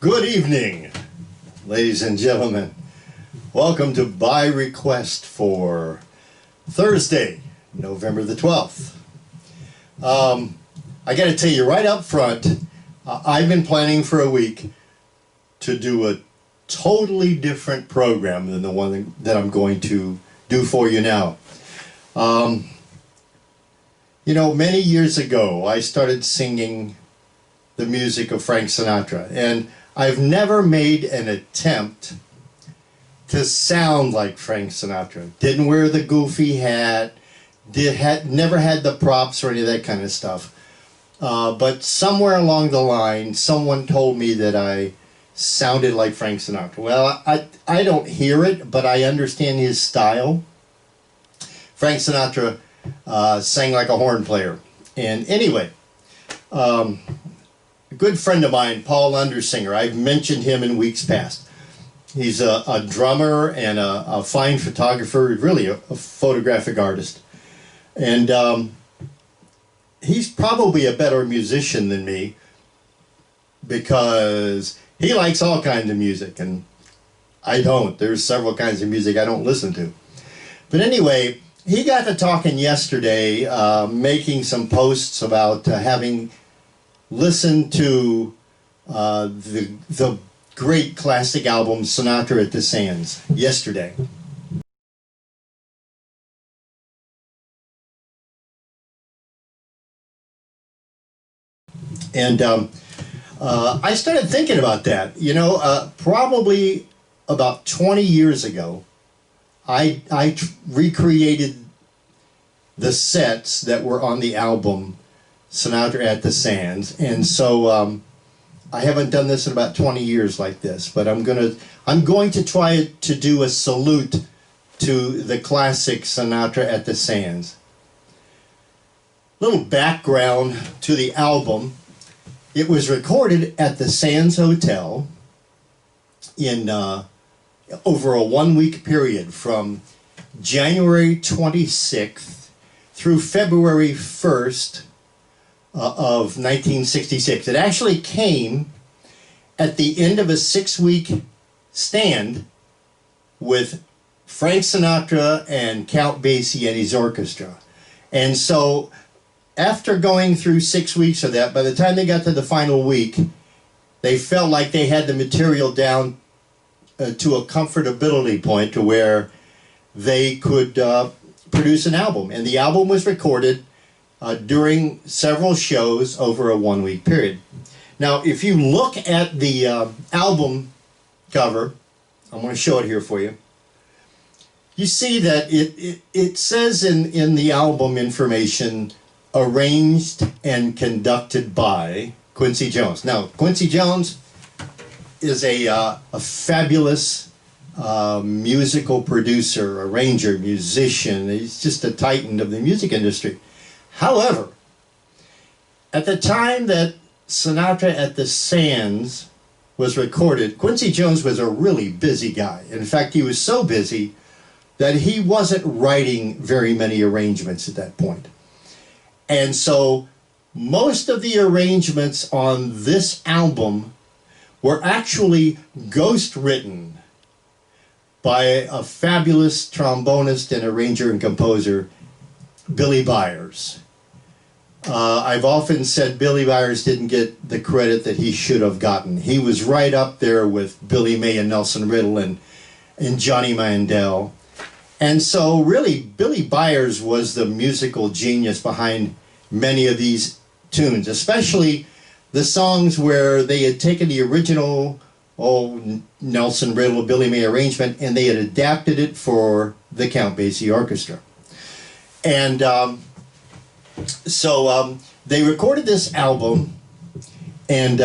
Good evening, ladies and gentlemen. Welcome to By Request for Thursday, November the 12th. I got to tell you right up front, I've been planning for a week to do a totally different program than the one that I'm going to do for you now. You know, many years ago, I started singing the music of Frank Sinatra, and I've never made an attempt to sound like Frank Sinatra. Didn't wear the goofy hat, never had the props or any of that kind of stuff. But somewhere along the line, someone told me that I sounded like Frank Sinatra. Well, I don't hear it, but I understand his style. Frank Sinatra sang like a horn player. And anyway, a good friend of mine, Paul Undersinger, I've mentioned him in weeks past. He's a drummer and a fine photographer, really a photographic artist. And he's probably a better musician than me because he likes all kinds of music, and I don't. There's several kinds of music I don't listen to. But anyway, he got to talking yesterday, making some posts about having listened to the great classic album Sinatra at the Sands yesterday. And I started thinking about that. You know, probably about 20 years ago, I recreated the sets that were on the album Sinatra at the Sands, and so I haven't done this in about 20 years like this, but I'm going to try to do a salute to the classic Sinatra at the Sands. Little background to the album. It was recorded at the Sands Hotel in over a one-week period from January 26th through February 1st of 1966. It actually came at the end of a 6-week stand with Frank Sinatra and Count Basie and his orchestra. And so after going through 6 weeks of that, by the time they got to the final week, they felt like they had the material down to a comfortability point to where they could produce an album. And the album was recorded during several shows over a one-week period. Now, if you look at the album cover, I'm going to show it here for you. You see that it says in the album information, arranged and conducted by Quincy Jones. Now, Quincy Jones is a fabulous musical producer, arranger, musician. He's just a titan of the music industry. However, at the time that Sinatra at the Sands was recorded, Quincy Jones was a really busy guy. In fact, he was so busy that he wasn't writing very many arrangements at that point. And so most of the arrangements on this album were actually ghost-written by a fabulous trombonist and arranger and composer, Billy Byers. I've often said Billy Byers didn't get the credit that he should have gotten. He was right up there with Billy May and Nelson Riddle and Johnny Mandel. And so really, Billy Byers was the musical genius behind many of these tunes, especially the songs where they had taken the original Nelson Riddle, Billy May arrangement, and they had adapted it for the Count Basie Orchestra. And so they recorded this album, and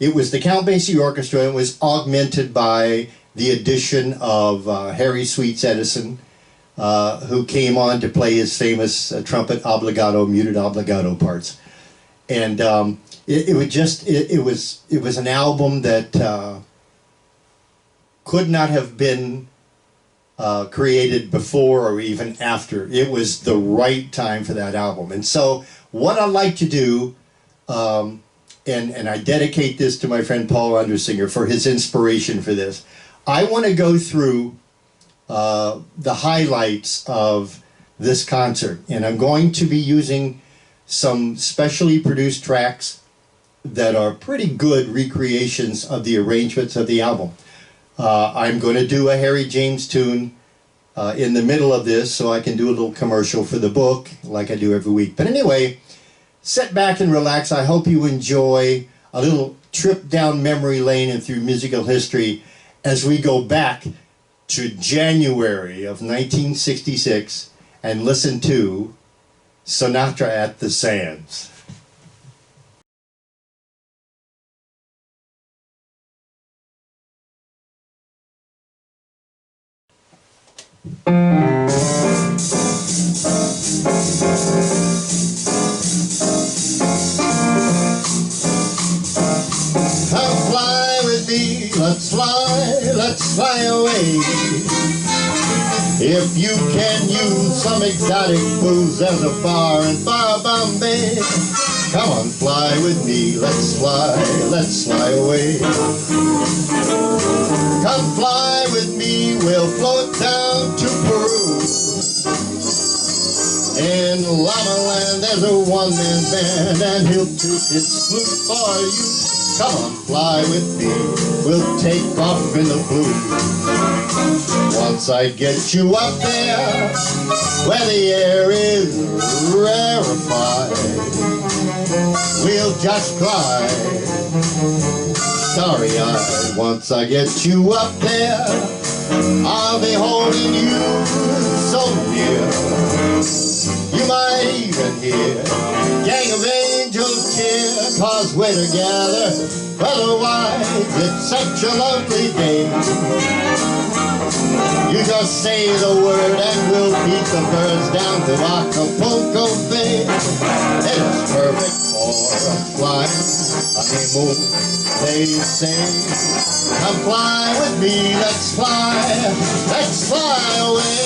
it was the Count Basie Orchestra. It was augmented by the addition of Harry Sweets Edison, who came on to play his famous trumpet obbligato, muted obbligato parts. And it was an album that could not have been created before or even after. It was the right time for that album. And so what I'd like to do and I dedicate this to my friend Paul Undersinger for his inspiration for this. I want to go through the highlights of this concert, and I'm going to be using some specially produced tracks that are pretty good recreations of the arrangements of the album. I'm going to do a Harry James tune in the middle of this so I can do a little commercial for the book like I do every week. But anyway, sit back and relax. I hope you enjoy a little trip down memory lane and through musical history as we go back to January of 1966 and listen to Sinatra at the Sands. Come fly with me, let's fly away. If you can use some exotic booze, there's a bar in far Bombay. Come on, fly with me, let's fly away. Come fly with me, we'll float down to Peru. In Llama Land there's a one-man band, and he'll toot his flute for you. Come on, fly with me, we'll take off in the blue. Once I get you up there, where the air is rarefied, we'll just glide, starry-eyed. Once I get you up there, I'll be holding you so near. You might even hear a gang of angels cheer, 'cause we're together, otherwise it's such a lovely day. You just say the word and we'll beat the birds down to Acapulco Bay. It is perfect for a flying honeymoon, they say. Come fly with me, let's fly away.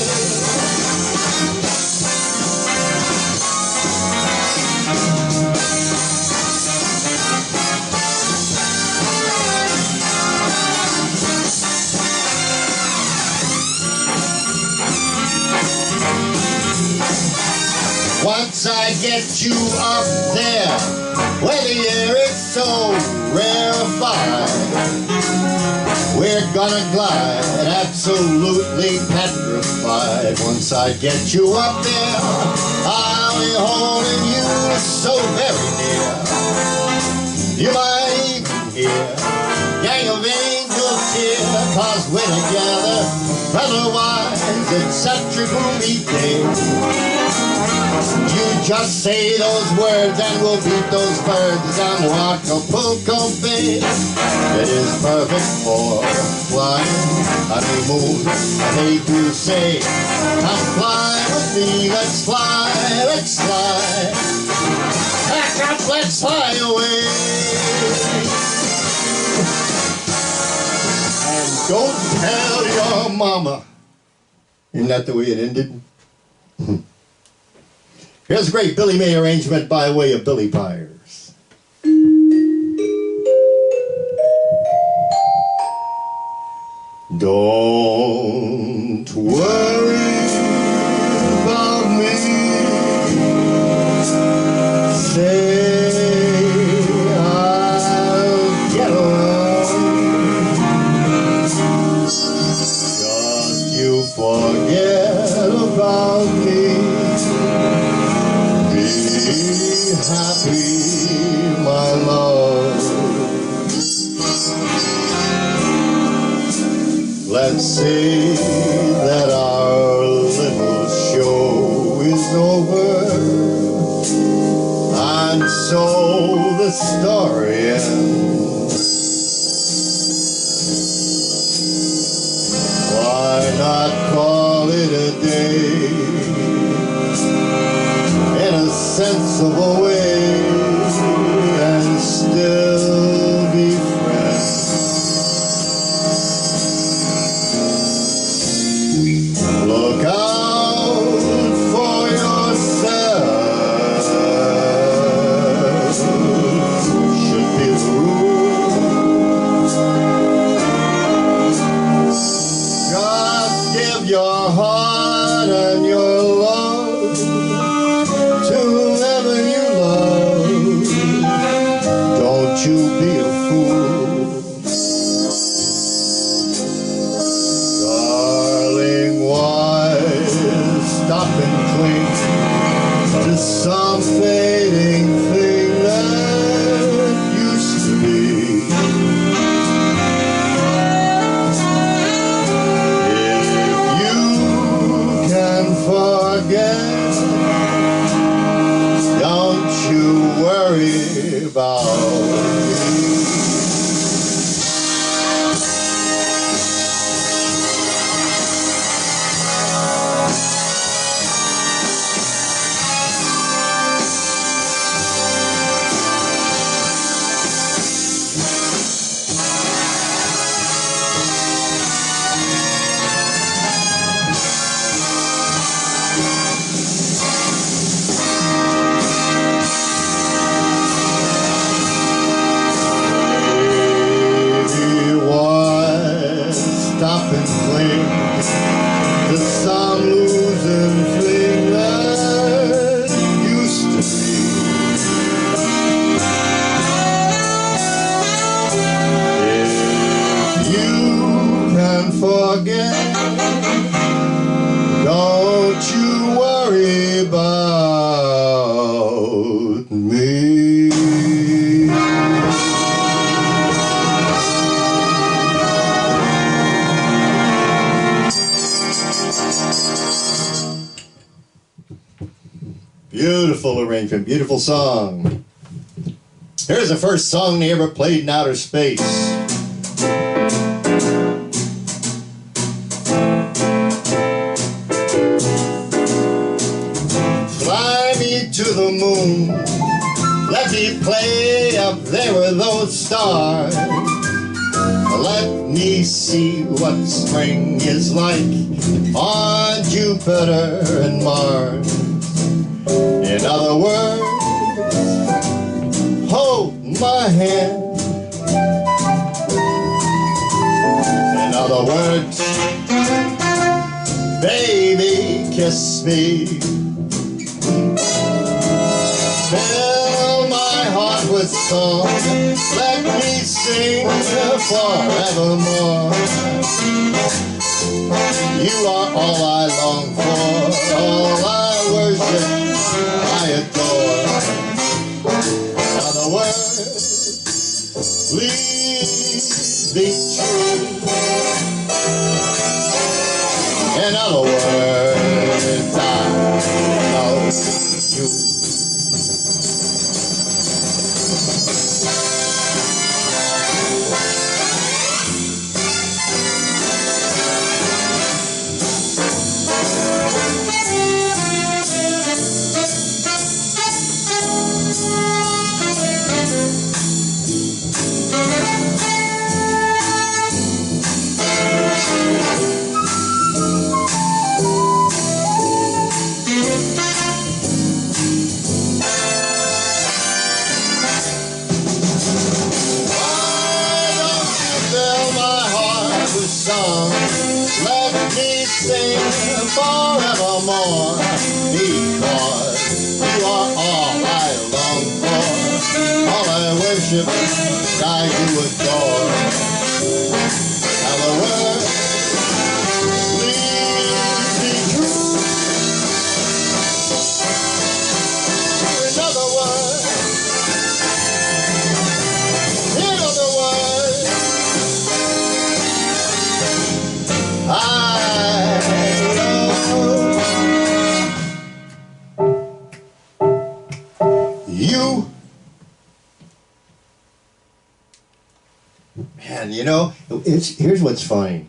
Once I get you up there, where the air is so rarefied, we're gonna glide, absolutely petrified. Once I get you up there, I'll be holding you so very near. You might even hear a gang of angels cheer, 'cause we're together, otherwise it's such a gloomy day. You just say those words and we'll beat those birds down to Acapulco Bay. It is perfect for a flying honeymoon, they do say. Come fly with me, let's fly. Pack up, let's fly away. And don't tell your mama. Isn't that the way it ended? Here's a great Billy May arrangement by way of Billy Byers. Don't worry about me. Say I'll get along. Just you forget about me. Be happy, my love. Let's say that our little show is over, and so the story ends. Why not call it a day? In a sensible way, and still be friends. Look out for yourself. Should cling to some fading thing that used to be. If you can forget, don't you worry about me. Stop and cling to some losing thing that used to be. If you can forget, don't you worry about me. Beautiful arrangement, beautiful song. Here's the first song they ever played in outer space. Fly me to the moon, let me play up there with those stars. Let me see what spring is like on Jupiter and Mars. In other words, hold my hand. In other words, baby, kiss me. Fill my heart with song, let me sing forevermore. You are all I long for, all I worship, I adore. In other words, please be true. In other words, I love you. Let me sing forevermore, because you are all I long for, all I worship, I do adore. Now the words, please be true. In other words, I love you. Man, you know, here's what's funny.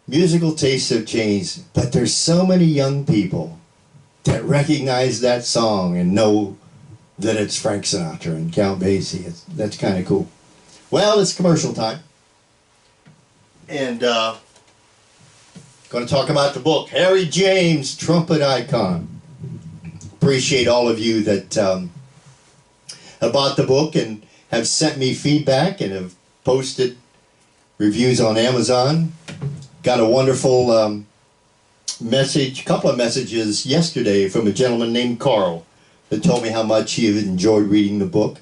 Musical tastes have changed, but there's so many young people that recognize that song and know that it's Frank Sinatra and Count Basie. That's kind of cool. Well, it's commercial time. And going to talk about the book, Harry James, Trumpet Icon. Appreciate all of you that have bought the book and have sent me feedback and have posted reviews on Amazon. Got a wonderful message, couple of messages yesterday from a gentleman named Carl that told me how much he had enjoyed reading the book.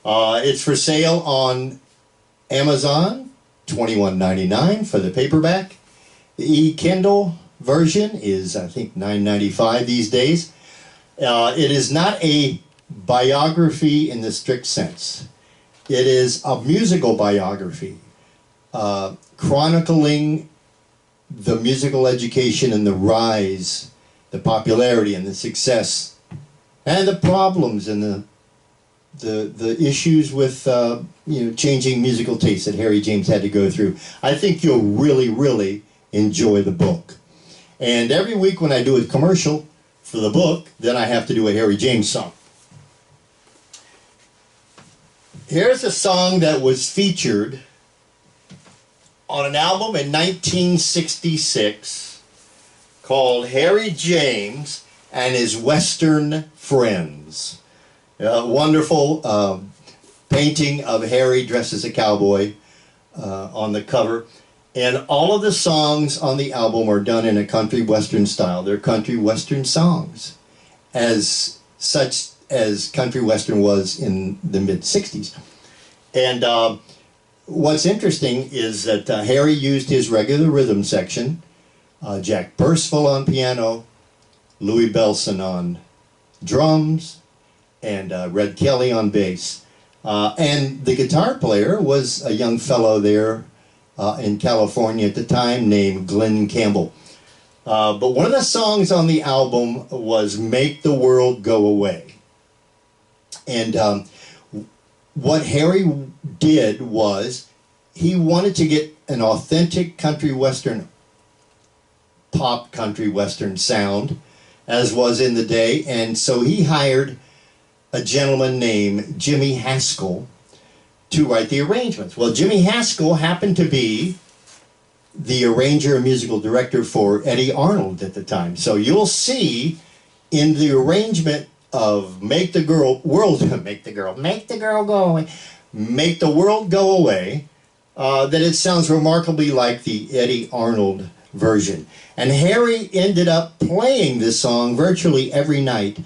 It's for sale on Amazon, $21.99 for the paperback. The e-Kindle version is, I think, $9.95 these days. It is not a biography in the strict sense. It is a musical biography, chronicling the musical education and the rise, the popularity and the success, and the problems and the issues with changing musical tastes that Harry James had to go through. I think you'll really, really enjoy the book. And every week when I do a commercial for the book, then I have to do a Harry James song. Here's a song that was featured on an album in 1966 called Harry James and His Western Friends. A wonderful painting of Harry dressed as a cowboy on the cover. And all of the songs on the album are done in a country western style. They're country western songs, as such as country western was in the mid-60s. And what's interesting is that Harry used his regular rhythm section, Jack Burstful on piano, Louis Bellson on drums, and Red Kelly on bass. And the guitar player was a young fellow there in California at the time named Glenn Campbell. But one of the songs on the album was Make the World Go Away. And what Harry did was he wanted to get an authentic country western, pop country western sound, as was in the day, and so he hired a gentleman named Jimmy Haskell to write the arrangements. Well, Jimmy Haskell happened to be the arranger and musical director for Eddie Arnold at the time. So you'll see in the arrangement of Make the World Go Away, that it sounds remarkably like the Eddie Arnold version. And Harry ended up playing this song virtually every night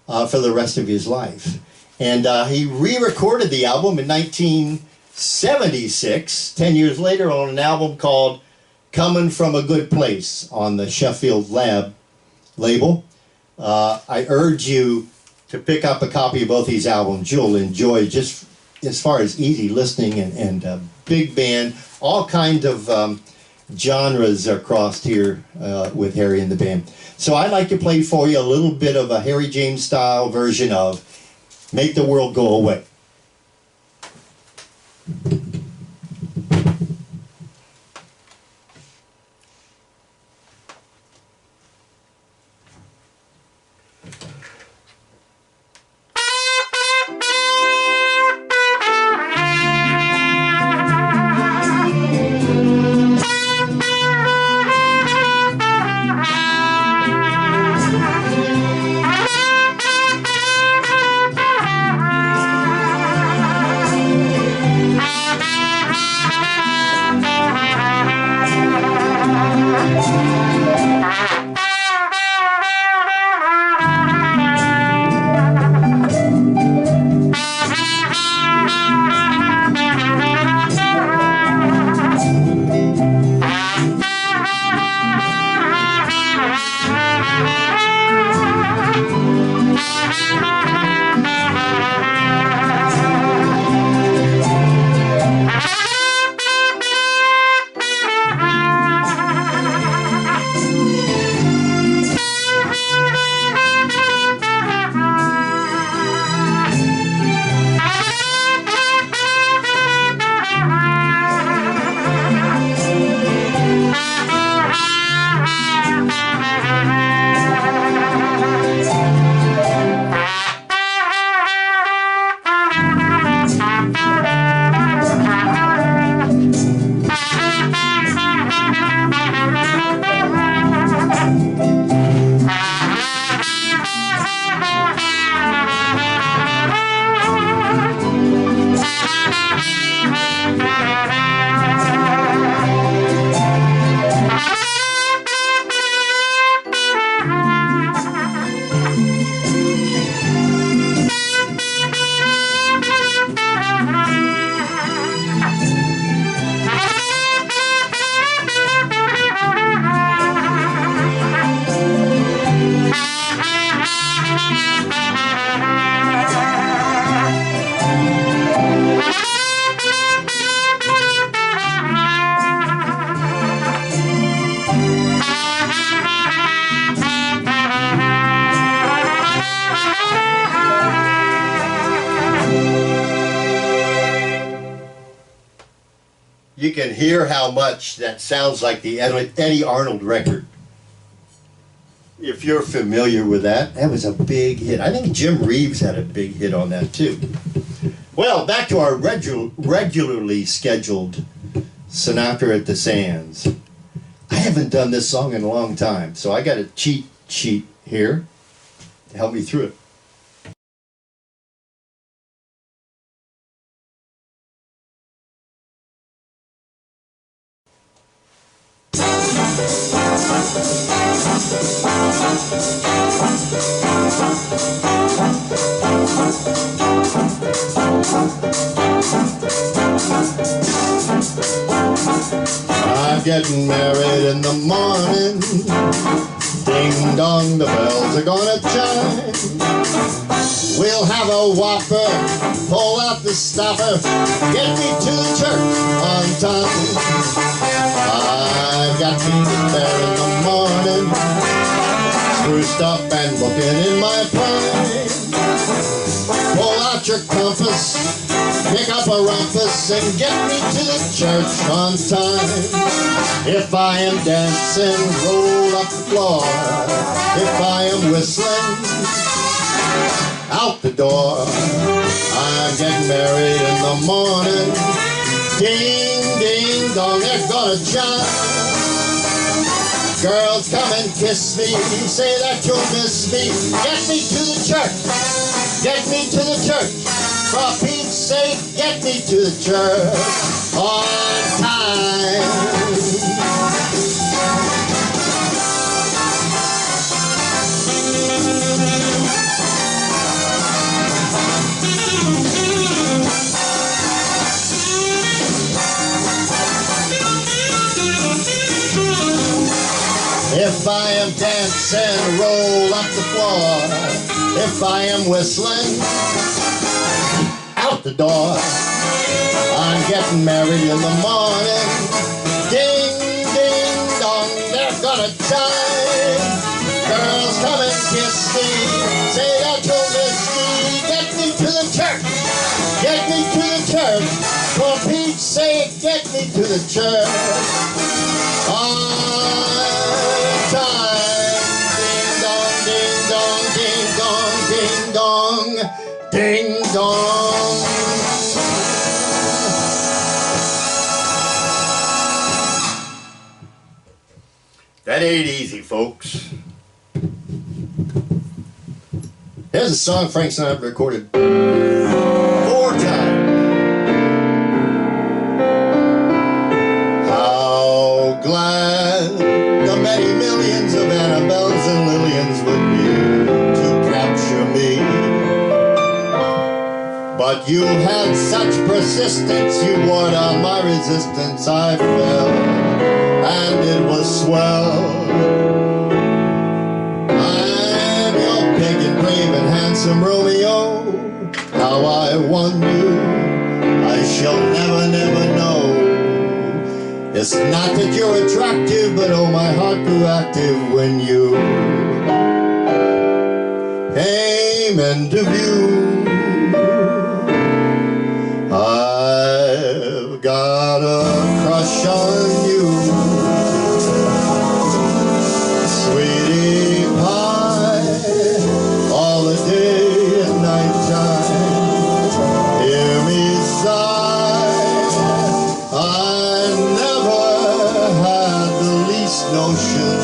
for the rest of his life. And he re-recorded the album in 1976, 10 years later, on an album called Coming From a Good Place on the Sheffield Lab label. I urge you to pick up a copy of both these albums. You'll enjoy, just as far as easy listening and big band, all kinds of genres are crossed here with Harry and the band. So I'd like to play for you a little bit of a Harry James style version of Make the World Go Away. you can hear how much that sounds like the Eddie Arnold record. If you're familiar with that, that was a big hit. I think Jim Reeves had a big hit on that too. Well, back to our regularly scheduled Sinatra at the Sands. I haven't done this song in a long time, so I got a cheat sheet here to help me through it. I'm getting married in the morning. Ding dong, the bells are gonna chime. We'll have a whopper, pull out the stopper, get me to the church on time. I've got to get there in the morning, spruced up and looking in my prime. Pull out your compass, pick up a rumpus, and get me to the church on time. If I am dancing, roll up the floor. If I am whistling, out the door. I'm getting married in the morning. Ding, ding, dong, they're gonna chime. Girls, come and kiss me, say that you'll miss me. Get me to the church, get me to the church. For Pete's sake, get me to the church on time. If I am dancing, roll up the floor. If I am whistling, out the door. I'm getting married in the morning. Ding, ding, dong, they're gonna chime. Girls, come and kiss me, say that you'll miss me. Get me to the church, get me to the church. For Pete's sake, get me to the church on time. Ding dong, ding dong, ding dong, ding dong, ding dong. That ain't easy, folks. Here's a song Frank Sinatra recorded 4 times. How glad the many millions of Annabelles and Lillians would be to capture me. But you had such persistence, you wore down my resistance. I fell, and it was swell. I'm your big and brave and handsome Romeo. How I won you, I shall never, never know. It's not that you're attractive, but oh, my heart grew active when you came into view. I've got a crush on you, sweetie pie, all the day and night time. Hear me sigh, I never had the least notion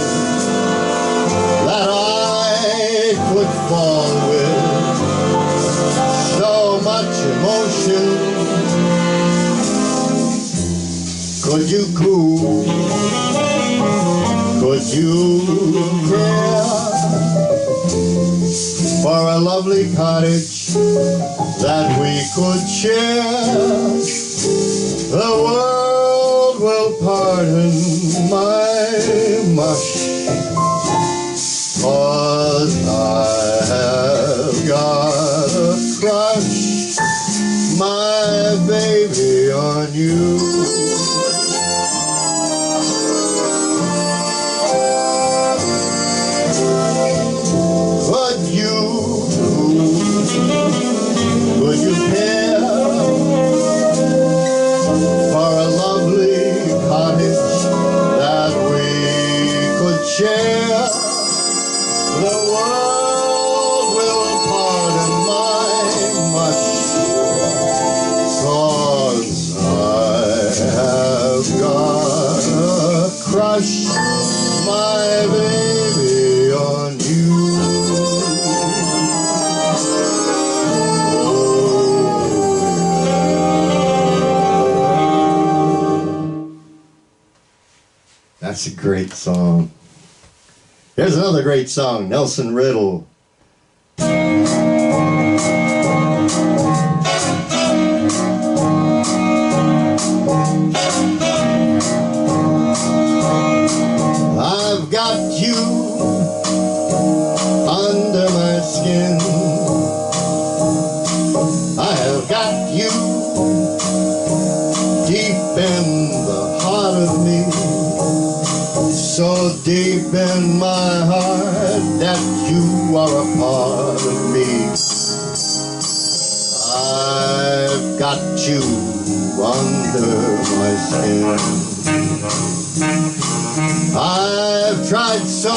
that I could fall with so much emotion. Could you cool? Could you care for a lovely cottage that we could share? The world will pardon my mush, 'cause I have got a crush, my baby, on you. Would you care for a lovely Great song. Here's another great song, Nelson Riddle. I've got you under my skin. I have got you deep in the heart of me, so deep in my heart that you are a part of me. I've got you under my skin. I've tried so,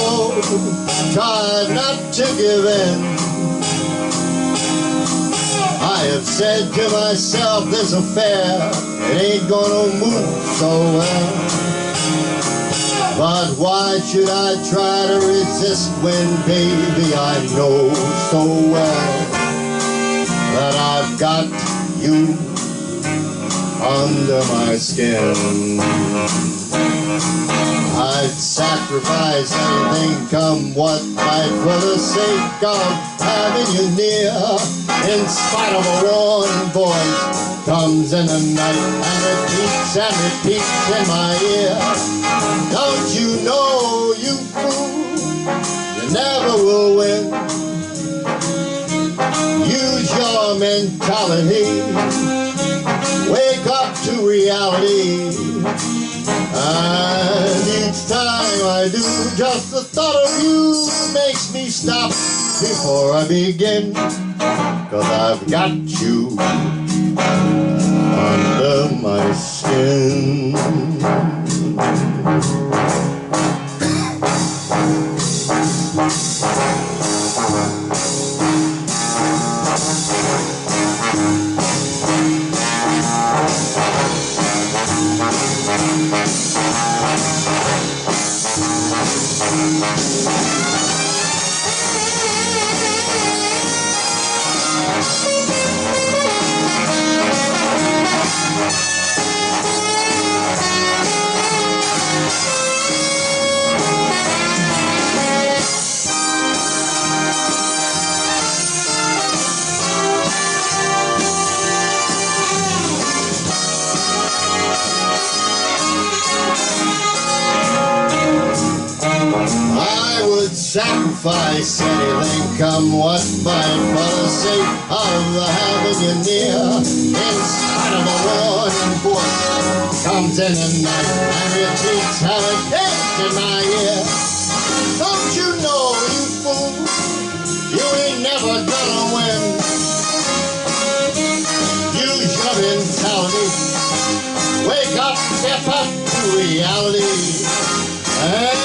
tried not to give in. I have said to myself, this affair, it ain't gonna move so well. But why should I try to resist when, baby, I know so well that I've got you under my skin. I'd sacrifice anything, come what might, for the sake of having you near. In spite of a warning voice comes in the night and repeats in my ear. Don't you know, you fool, you never will win. Use your mentality, wake up to reality. And each time I do, just the thought of you makes me stop before I begin. 'Cause I've got you under my skin. Sacrifice anything, come what might, for the sake of having you near. In spite of a warning voice comes in the night and repeats how it gets in my ear. Don't you know, you fool, you ain't never gonna win. Use your mentality, wake up, step up to reality. And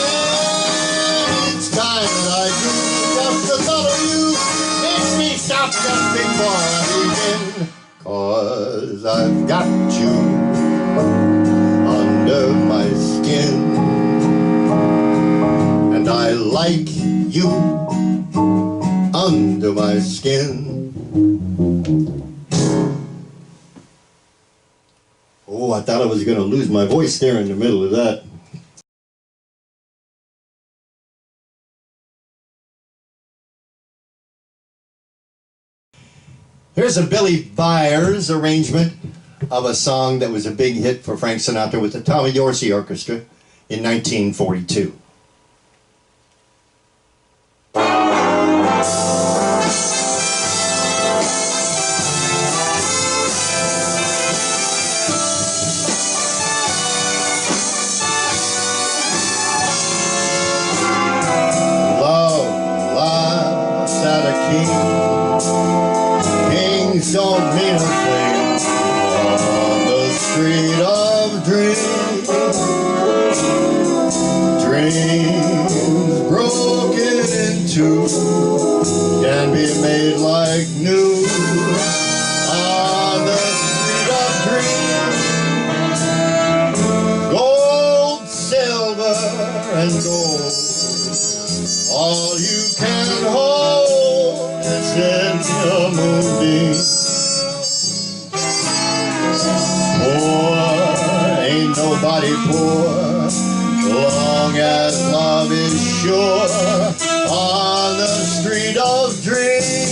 time that I do, just the thought of you makes me stop just before I begin. 'Cause I've got you under my skin, and I like you under my skin. Oh, I thought I was going to lose my voice there in the middle of that. Here's a Billy Byers arrangement of a song that was a big hit for Frank Sinatra with the Tommy Dorsey Orchestra in 1942. Love laughs at a king. Kings don't mean a thing on the street of dreams. Dreams broken in two can be made like new on the street of dreams. Gold, silver, and gold, all you can hold is in the moonbeam. Poor, ain't nobody poor, long as love is sure on the street of dreams.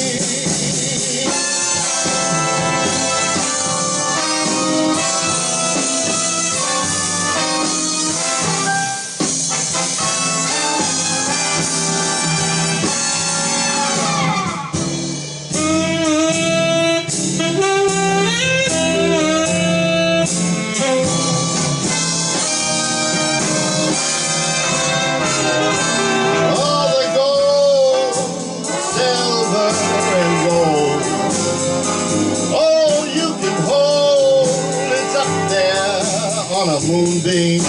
Moonbeam,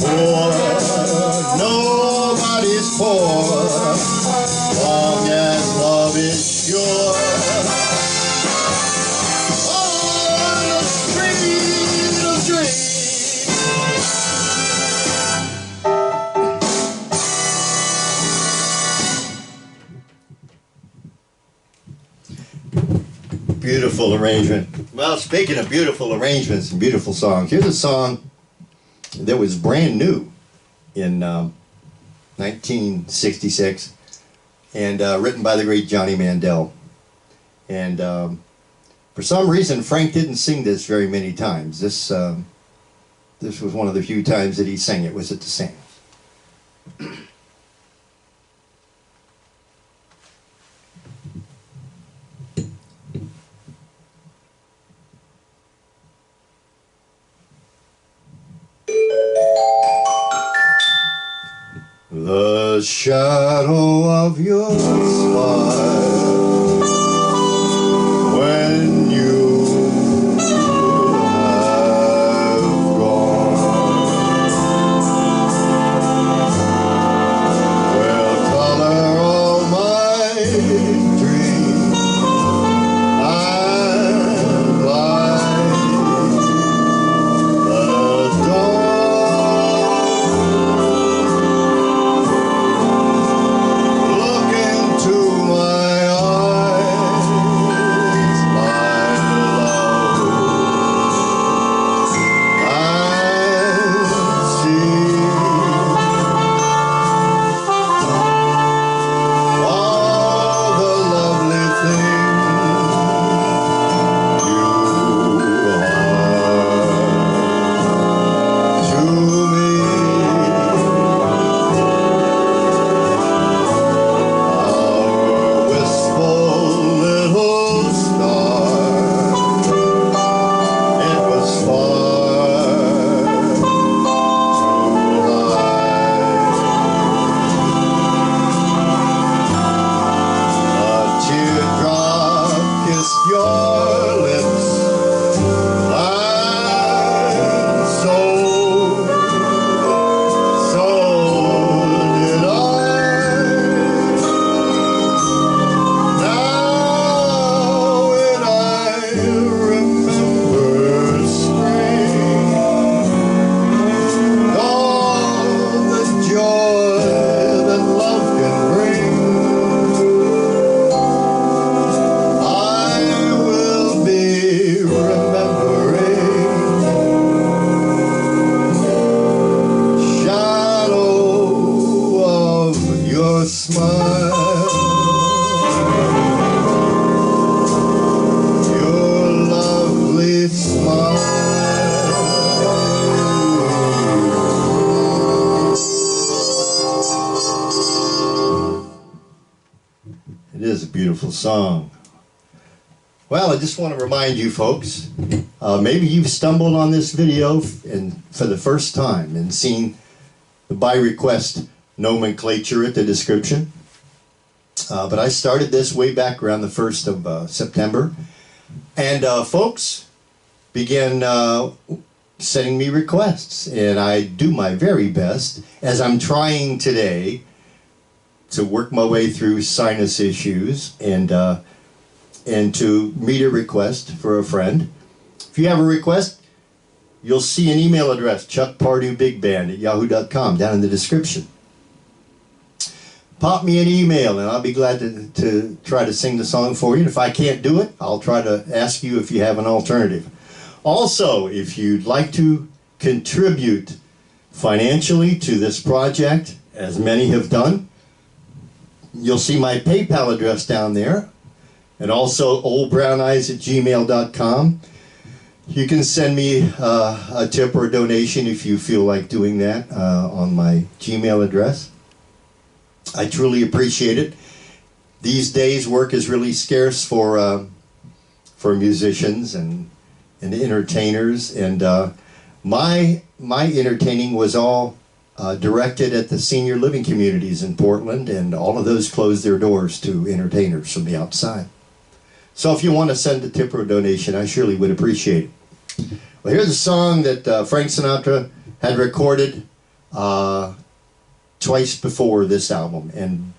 poor, nobody's poor, long as love is sure. On the street of dreams. Beautiful arrangement. Well, speaking of beautiful arrangements and beautiful songs, here's a song that was brand new in 1966 and written by the great Johnny Mandel. And for some reason, Frank didn't sing this very many times. This was one of the few times that he sang it, was at the Sands. The shadow of your smile when you have gone will color all my dreams and light the dawn. It is a beautiful song. Well, I just want to remind you folks, maybe you've stumbled on this video for the first time and seen the by request nomenclature at the description. But I started this way back around the 1st of September. And folks began sending me requests. And I do my very best, as I'm trying today, to work my way through sinus issues and to meet a request for a friend. If you have a request, you'll see an email address, chuckparduebigband@yahoo.com, down in the description. Pop me an email and I'll be glad to try to sing the song for you. And if I can't do it, I'll try to ask you if you have an alternative. Also, if you'd like to contribute financially to this project, as many have done. You'll see my PayPal address down there, and also olbrneyes@gmail.com. You can send me a tip or a donation if you feel like doing that on my Gmail address. I truly appreciate it. These days, work is really scarce for musicians and entertainers, and my entertaining was all directed at the senior living communities in Portland, and all of those closed their doors to entertainers from the outside. So if you want to send a tip or a donation, I surely would appreciate it. Well, here's a song that Frank Sinatra had recorded twice before this album, and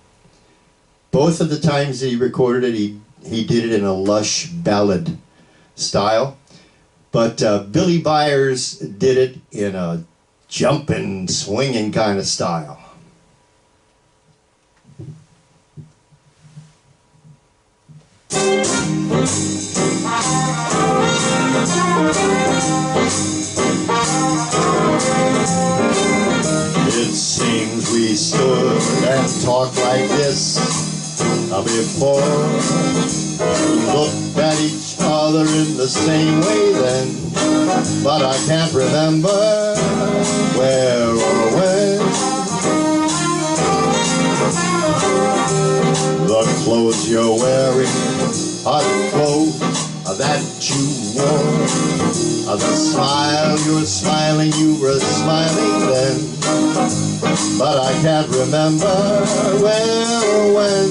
both of the times that he recorded it, he did it in a lush ballad style. But Billy Byers did it in a jumping, swinging kind of style. It seems we stood and talked like this before. Looked at each other in the same way then, but I can't remember where or when. The clothes you're wearing are the clothes that you wore. The smile you're smiling, you were smiling then, but I can't remember where or when.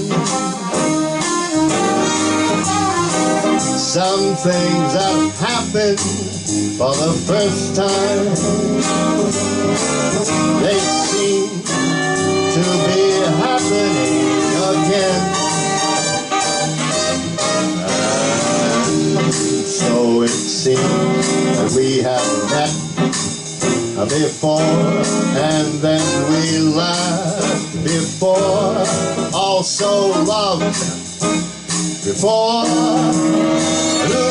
Some things that happened for the first time, they seem to be happening again. And so it seems that we have met before, and then we laughed before, also loved before. Who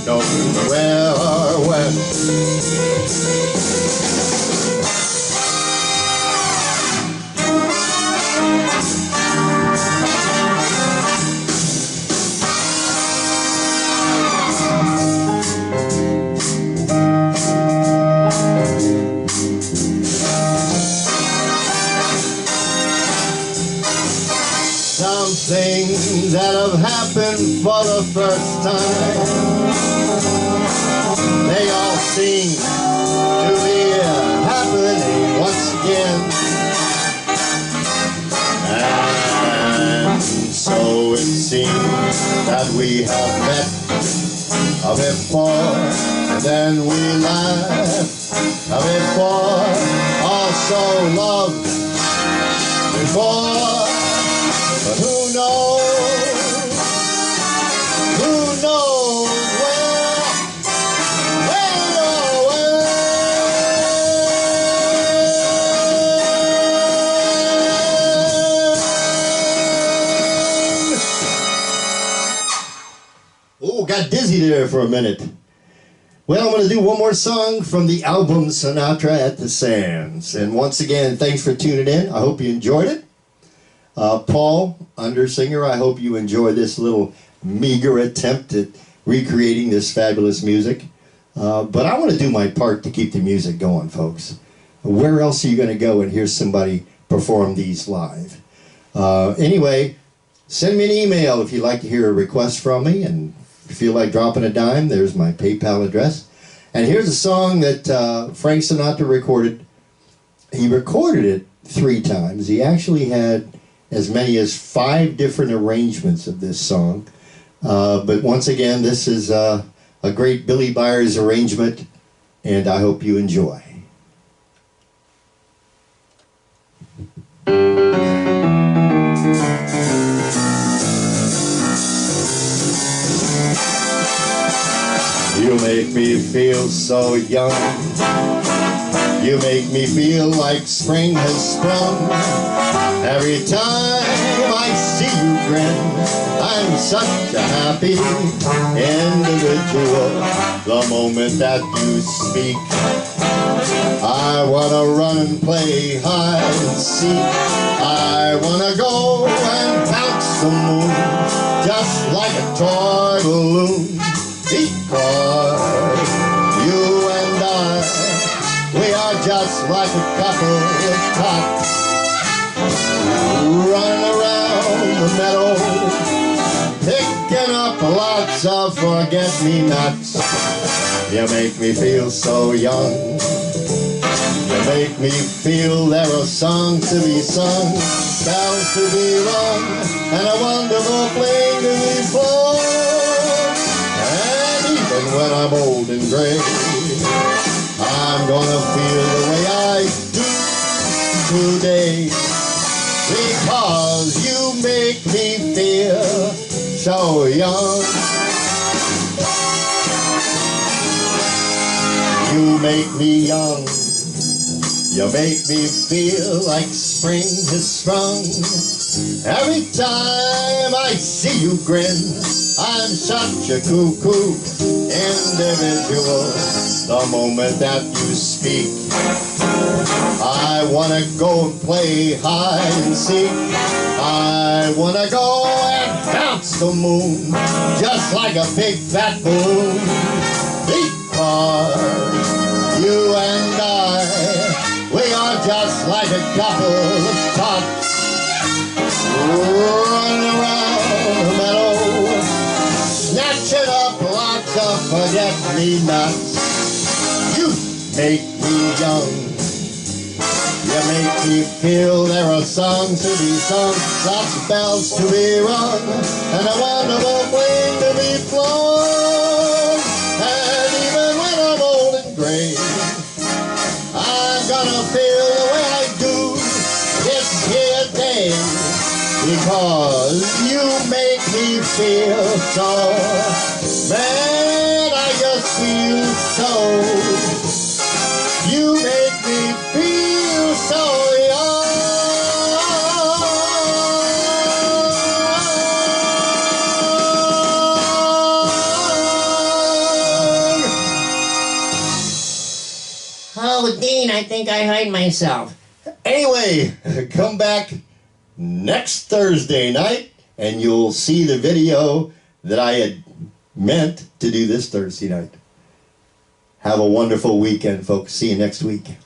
knows where or when? Some things that have happened for the first time, they all seem to be happening once again. And so it seems that we have met before, and then we laughed before, also loved before. But who knows where or when? Oh, got dizzy there for a minute. Well, I'm going to do one more song from the album Sinatra at the Sands. And once again, thanks for tuning in. I hope you enjoyed it. Paul Undersinger, I hope you enjoy this little meager attempt at recreating this fabulous music. But I want to do my part to keep the music going, folks. Where else are you going to go and hear somebody perform these live? Anyway, send me an email if you'd like to hear a request from me, and if you feel like dropping a dime, there's my PayPal address. And here's a song that Frank Sinatra recorded. He recorded it 3 times. He actually had as many as 5 different arrangements of this song. But once again, this is a great Billy Byers arrangement, and I hope you enjoy. You make me feel so young. You make me feel like spring has sprung. Every time I see you grin, I'm such a happy individual. The moment that you speak, I wanna run and play hide and seek. I wanna go and bounce the moon just like a toy balloon. Because you and I, we are just like a couple of tots running around the meadow, picking up lots of forget-me-nots. You make me feel so young. You make me feel there are songs to be sung, bells to be rung, and a wonderful fling to be flown. And even when I'm old and gray, I'm gonna feel the way I do today. Because you make me feel so young. You make me young. You make me feel like spring has sprung. Every time I see you grin, I'm such a cuckoo individual. The moment that you speak, I wanna go and play hide and seek. I wanna go and bounce the moon just like a big fat balloon. Because you and I, we are just like a couple of tots running around the meadow, snatching up lots of forget-me-nots. You make me young. You make me feel there are songs to be sung, lots of bells to be rung, and a wonderful fling to be flown. And even when I'm old and gray, I'm gonna feel the way I do this here day. Because you make me feel so, man, I just feel so. You make me feel so young. Oh, Dean, I think I heard myself. Anyway, come back next Thursday night and you'll see the video that I had meant to do this Thursday night. Have a wonderful weekend, folks. See you next week.